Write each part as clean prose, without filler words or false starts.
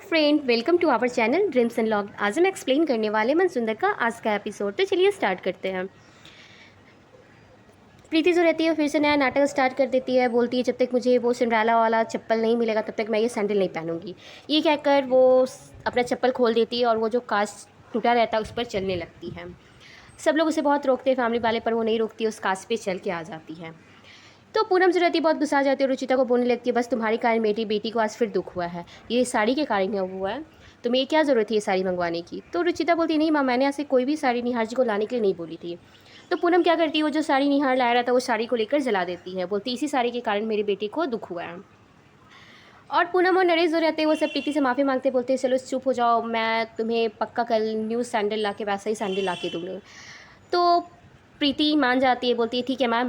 Friend, welcome to our channel dreams and log. आज हम explain करने वाले मन सुंदर का आज का एपिसोड। तो चलिए स्टार्ट करते हैं। प्रीति जो रहती है फिर से नया नाटक स्टार्ट कर देती है। बोलती है जब तक मुझे वो सिंड्रेला वाला चप्पल नहीं मिलेगा तब तक मैं ये सैंडल नहीं पहनूंगी। ये कहकर वो अपना चप्पल खोल देती है और वो जो कांच टूटा रहता है उस पर चलने लगती है। सब लोग उसे बहुत रोकते हैं फैमिली वाले, पर वो नहीं रोकती, उस कांच पे चल के आ जाती है। तो पूनम जो रहती है बहुत गुस्सा आ जाती है और रुचिता को बोलने लगती है बस तुम्हारे कारण मेरी बेटी को आज फिर दुख हुआ है, ये साड़ी के कारण हुआ है, तुम्हें क्या ज़रूरत थी ये साड़ी मंगवाने की। तो रुचिता बोलती नहीं माँ, मैंने ऐसे कोई भी साड़ी निहार जी को लाने के लिए नहीं बोली थी। तो पूनम क्या करती है, वो जो साड़ी निहार लाया रहा था वो साड़ी को लेकर जला देती है। बोलती इसी साड़ी के कारण मेरी बेटी को दुख हुआ है। और पूनम और नरेश जो रहते हैं वो सब प्रीति से माफ़ी मांगते, बोलते हैं चलो चुप हो जाओ, मैं तुम्हें पक्का कल न्यू सैंडल ला के वैसा ही सैंडल ला के दूँगी। तो प्रीति मान जाती है, बोलती है ठीक है मैम,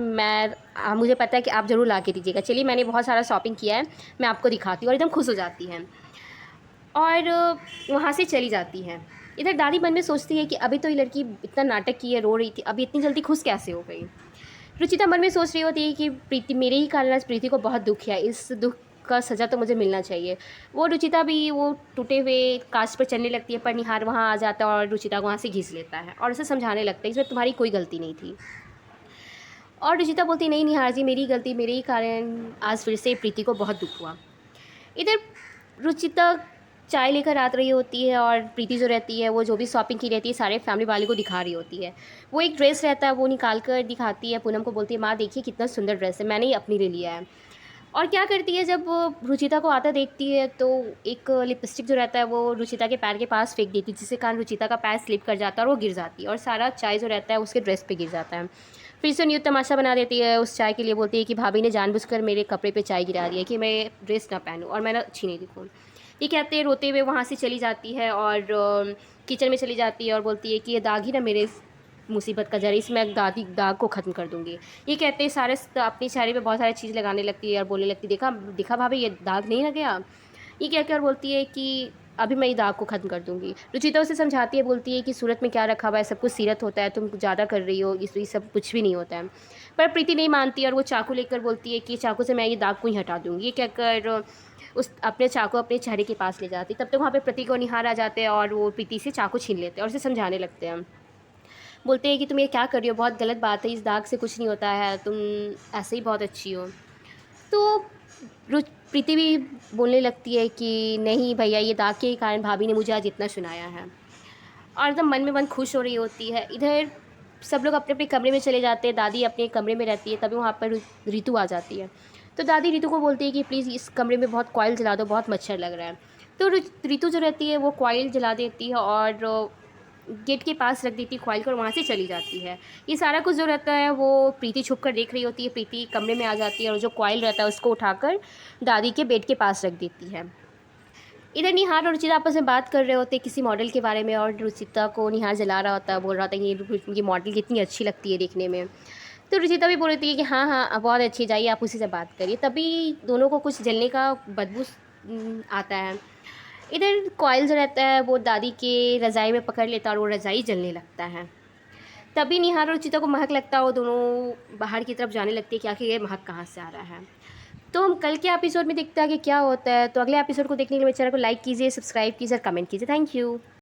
मुझे पता है कि आप ज़रूर ला के दीजिएगा, चलिए मैंने बहुत सारा शॉपिंग किया है, मैं आपको दिखाती हूँ। और एकदम खुश हो जाती हैं और वहाँ से चली जाती हैं। इधर दादी मन में सोचती है कि अभी तो ये लड़की इतना नाटक की है, रो रही थी, अभी इतनी जल्दी खुश कैसे हो गई। रुचिता मन में सोच रही होती है कि प्रीति मेरे ही कारण आज प्रीति को बहुत दुख है, इस दुख का सज़ा तो मुझे मिलना चाहिए। वो रुचिता भी वो टूटे हुए कांच पर चलने लगती है, पर निहार वहाँ आ जाता है और रुचिता को वहाँ से घींच लेता है और उसे समझाने लगता है इसमें तुम्हारी कोई गलती नहीं थी। और रुचिता बोलती नहीं निहार जी, मेरी गलती, मेरे ही कारण आज फिर से प्रीति को बहुत दुख हुआ। इधर रुचिता चाय लेकर आ रही होती है और प्रीति जो रहती है वो जो भी शॉपिंग की रहती है सारे फैमिली वाले को दिखा रही होती है। वो एक ड्रेस रहता है वो निकाल कर दिखाती है, पूनम को बोलती है माँ देखिए कितना सुंदर ड्रेस है, मैंने ही अपने लिए लिया है। और क्या करती है, जब रुचिता को आता देखती है तो एक लिपस्टिक जो रहता है वो रुचिता के पैर के पास फेंक देती है, जिसके कारण रुचिता का पैर स्लिप कर जाता है और वो गिर जाती है और सारा चाय जो रहता है उसके ड्रेस पे गिर जाता है। फिर से न्यू तमाशा बना देती है उस चाय के लिए, बोलती है कि भाभी ने जानबूझकर मेरे कपड़े पे चाय गिरा दिया कि मैं ड्रेस ना पहनूं और मैं ना अच्छी नहीं दिखूँ। ये कहते रोते हुए वहाँ से चली जाती है और किचन में चली जाती है और बोलती है कि ये दाग ही ना मेरे मुसीबत का जरिए, इसमें दाग को ख़त्म कर दूँगी। ये कहते हैं सारे अपने चेहरे पे बहुत सारी चीज़ लगाने लगती है और बोलने लगती है देखा देखा भाभी ये दाग नहीं लग गया। ये कहकर बोलती है कि अभी मैं ये दाग को ख़त्म कर दूँगी। रुचिता उसे समझाती है, बोलती है कि सूरत में क्या रखा हुआ है, सब कुछ सीरत होता है, तुम ज़्यादा कर रही हो, ये सब कुछ भी नहीं होता है। पर प्रीति नहीं मानती और वो चाकू लेकर बोलती है कि चाकू से मैं ये दाग को ही हटा दूँगी। ये कहकर उस अपने चाकू अपने चेहरे के पास ले जाती। तब तक वहाँ पे प्रतीक और निहार आ जाते हैं और वो प्रीति से चाकू छीन लेते हैं और उसे समझाने लगते हैं। बोलते हैं कि तुम ये क्या कर रही हो, बहुत गलत बात है, इस दाग से कुछ नहीं होता है, तुम ऐसे ही बहुत अच्छी हो। तो प्रीति भी बोलने लगती है कि नहीं भैया, ये दाग के ही कारण भाभी ने मुझे आज इतना सुनाया है। और एकदम मन में मन खुश हो रही होती है। इधर सब लोग अपने अपने कमरे में चले जाते हैं, दादी अपने कमरे में रहती है, तभी वहाँ पर रितु आ जाती है। तो दादी रितु को बोलती है कि प्लीज़ इस कमरे में बहुत कॉइल जला दो, बहुत मच्छर लग रहा है। तो रितु जो रहती है वो कॉइल जला देती है और गेट के पास रख देती है कॉइल को और वहाँ से चली जाती है। ये सारा कुछ जो रहता है वो प्रीति छुप कर देख रही होती है। प्रीति कमरे में आ जाती है और जो कॉइल रहता है उसको उठाकर दादी के बेड के पास रख देती है। इधर निहार और रुचिता आपस में बात कर रहे होते हैं किसी मॉडल के बारे में और रुचिता को निहार जला रहा होता है, बोल रहा था ये मॉडल कितनी अच्छी लगती है देखने में। तो रुचिता भी बोल रही थी कि हाँ हाँ बहुत अच्छी, जाइए आप उसी से बात करिए। तभी दोनों को कुछ जलने का बदबू आता है। इधर कॉइल जो रहता है वो दादी के रज़ाई में पकड़ लेता है और वो रज़ाई जलने लगता है। तभी निहार और रुचिता को महक लगता है, वो दोनों बाहर की तरफ जाने लगती है कि आखिर ये महक कहाँ से आ रहा है। तो हम कल के एपिसोड में देखते हैं कि क्या होता है। तो अगले एपिसोड को देखने के लिए मेरे चैनल को लाइक कीजिए, सब्सक्राइब कीजिए और कमेंट कीजिए। Thank you.